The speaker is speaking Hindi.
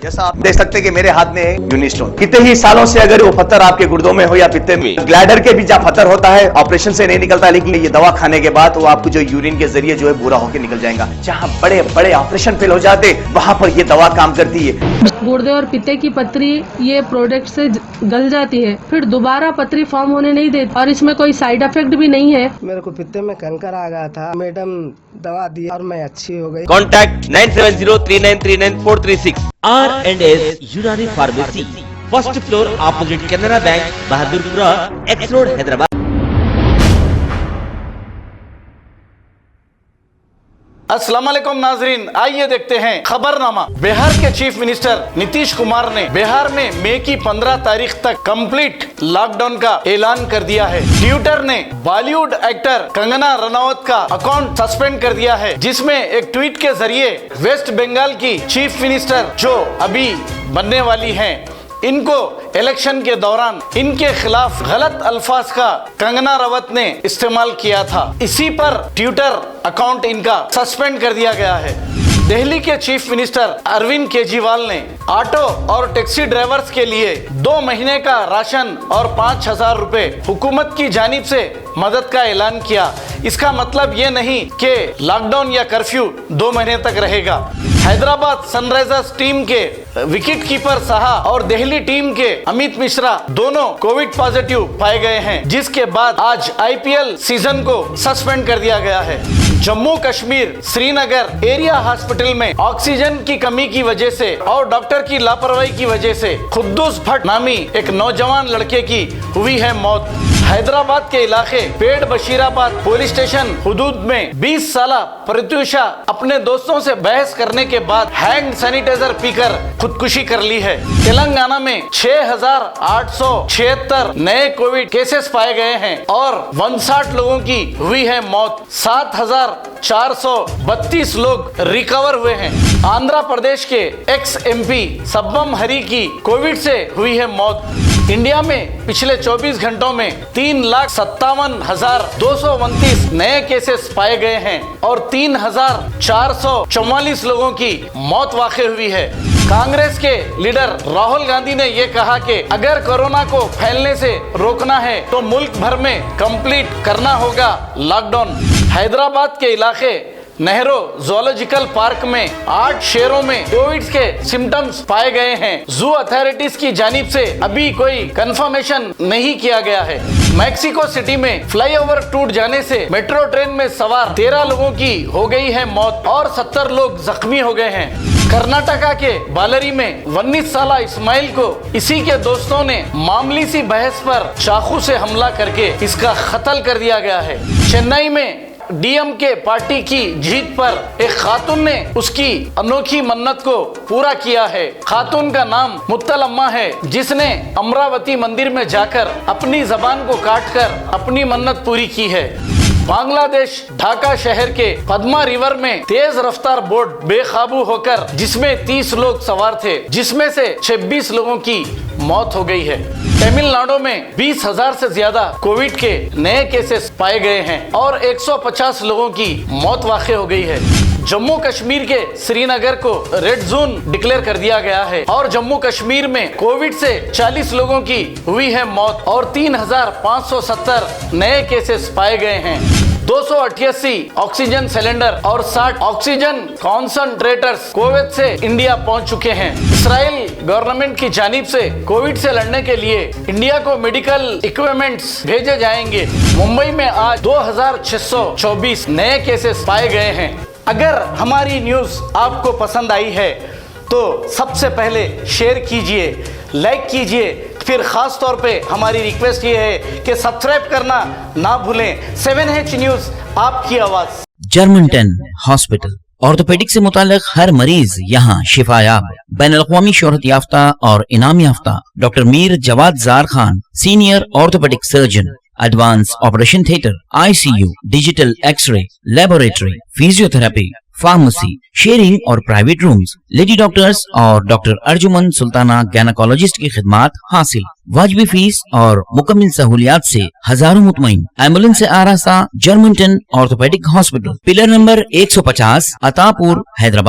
जैसा आप देख सकते हैं कि मेरे हाथ में यूनिस्टोन, कितने ही सालों से अगर वो पत्थर आपके गुर्दों में हो या पित्ते में, ग्लैडर के भी जहाँ पत्थर होता है ऑपरेशन से नहीं निकलता, लेकिन ये दवा खाने के बाद वो आपको जो यूरिन के जरिए जो है पूरा होकर निकल जाएगा। जहाँ बड़े बड़े ऑपरेशन फेल हो जाते वहां पर ये दवा काम करती है। गुर्दे और पित्ते की पथरी ये प्रोडक्ट से गल जाती है, फिर दोबारा पथरी फॉर्म होने नहीं देती और इसमें कोई साइड इफेक्ट भी नहीं है। मेरे को पित्ते में कंकर आ गया था, मैडम दवा दी और मैं अच्छी हो गई। कॉन्टैक्ट 9703939436 R&S यूनानी pharmacy, first floor opposite Canara bank, Bahadurpura, x road, Hyderabad. अस्सलाम वालेकुम नाजरीन, आइए देखते हैं खबरनामा। बिहार के चीफ मिनिस्टर नीतीश कुमार ने बिहार में मई की 15 तारीख तक कंप्लीट लॉकडाउन का ऐलान कर दिया है। ट्विटर ने बॉलीवुड एक्टर कंगना रनौत का अकाउंट सस्पेंड कर दिया है, जिसमें एक ट्वीट के जरिए वेस्ट बंगाल की चीफ मिनिस्टर जो अभी बनने वाली हैं, इनको इलेक्शन के दौरान इनके खिलाफ गलत अल्फाज का कंगना रनौत ने इस्तेमाल किया था। इसी पर ट्विटर अकाउंट इनका सस्पेंड कर दिया गया है। दिल्ली के चीफ मिनिस्टर अरविंद केजरीवाल ने ऑटो और टैक्सी ड्राइवर्स के लिए 2 महीने का राशन और 5,000 रुपए हुकूमत की जानिब से मदद का ऐलान किया। इसका मतलब ये नहीं कि लॉकडाउन या कर्फ्यू 2 महीने तक रहेगा। हैदराबाद सनराइजर्स टीम के विकेट कीपर साहा और दिल्ली टीम के अमित मिश्रा दोनों कोविड पॉजिटिव पाए गए हैं, जिसके बाद आज IPL सीजन को सस्पेंड कर दिया गया है। जम्मू कश्मीर श्रीनगर एरिया हॉस्पिटल में ऑक्सीजन की कमी की वजह से और डॉक्टर की लापरवाही की वजह से खुद्दूस भट्ट नामी एक नौजवान लड़के की हुई है मौत। हैदराबाद के इलाके पेड़ बशीराबाद पुलिस स्टेशन हुदूद में 20 साला प्रत्यूषा अपने दोस्तों से बहस करने के बाद हैंड सैनिटाइजर पीकर खुदकुशी कर ली है। तेलंगाना में 6,876 नए कोविड केसेस पाए गए हैं और 59 लोगों की हुई है मौत। 7,432 लोग रिकवर हुए हैं। आंध्र प्रदेश के एक्स MP सब्बम हरी की कोविड से हुई है मौत। इंडिया में पिछले 24 घंटों में 3,57,229 नए केसेस पाए गए हैं और 3,444 लोगों की मौत वाक़ई हुई है। कांग्रेस के लीडर राहुल गांधी ने ये कहा कि अगर कोरोना को फैलने से रोकना है तो मुल्क भर में कंप्लीट करना होगा लॉकडाउन। हैदराबाद के इलाके नेहरू ज़ूलॉजिकल पार्क में 8 शेरों में कोविड के सिम्टम्स पाए गए हैं। जू अथॉरिटीज की जानिब से अभी कोई कंफर्मेशन नहीं किया गया है। मैक्सिको सिटी में फ्लाईओवर टूट जाने से मेट्रो ट्रेन में सवार 13 लोगों की हो गई है मौत और 70 लोग जख्मी हो गए हैं। कर्नाटका के बालरी में 19 साला इस्माइल को इसी के दोस्तों ने मामूली सी बहस पर चाकू से हमला करके इसका कत्ल कर दिया गया है। चेन्नई में DMK पार्टी की जीत पर एक खातून ने उसकी अनोखी मन्नत को पूरा किया है। खातून का नाम मुत्तलम्मा है, जिसने अमरावती मंदिर में जाकर अपनी जबान को काटकर अपनी मन्नत पूरी की है। बांग्लादेश ढाका शहर के पद्मा रिवर में तेज रफ्तार बोट बेकाबू होकर जिसमें 30 लोग सवार थे, जिसमें से 26 लोगों की मौत हो गई है। तमिलनाडु में 20,000 से ज्यादा कोविड के नए केसेस पाए गए हैं और 150 लोगों की मौत वाक़ई हो गई है। जम्मू कश्मीर के श्रीनगर को रेड जोन डिक्लेयर कर दिया गया है और जम्मू कश्मीर में कोविड से 40 लोगों की हुई है मौत और 3,570 नए केसेस पाए गए हैं। 288 ऑक्सीजन सिलेंडर और 60 ऑक्सीजन कॉन्संट्रेटर्स कोविड से इंडिया पहुंच चुके हैं। इस्राइल गवर्नमेंट की जानिब से कोविड से लड़ने के लिए इंडिया को मेडिकल इक्विपमेंट्स भेजे जाएंगे। मुंबई में आज 2,624 नए केसेस पाए गए हैं। अगर हमारी न्यूज़ आपको पसंद आई है तो सबसे पहले शेयर कीजिए, लाइक कीजिए, फिर खास तौर पे हमारी रिक्वेस्ट ये है कि सब्सक्राइब करना ना भूलें। 7H न्यूज़, आपकी आवाज़। जर्मनटन हॉस्पिटल, ऑर्थोपेडिक से मुताल्लिक हर मरीज यहाँ शिफायाब। बैनुल-अक़वामी शोहरत याफ्ता और इनाम याफ्ता doctor Mir Jawad Zar Khan, senior orthopaedic surgeon, advance operation theatre, ICU, digital x ray, laboratory, physiotherapy, pharmacy, sharing और प्राइवेट रूम्स, लेडी डॉक्टर्स और डॉक्टर अर्जुमन सुल्ताना गायनेकोलॉजिस्ट की खिदमात हासिल। वाजिबी फीस और मुकम्मल सहूलियात से हजारों मुतमईन। एम्बुलेंस से आरास्ता Germanton orthopaedic hospital, pillar number 150, Attapur, Hyderabad.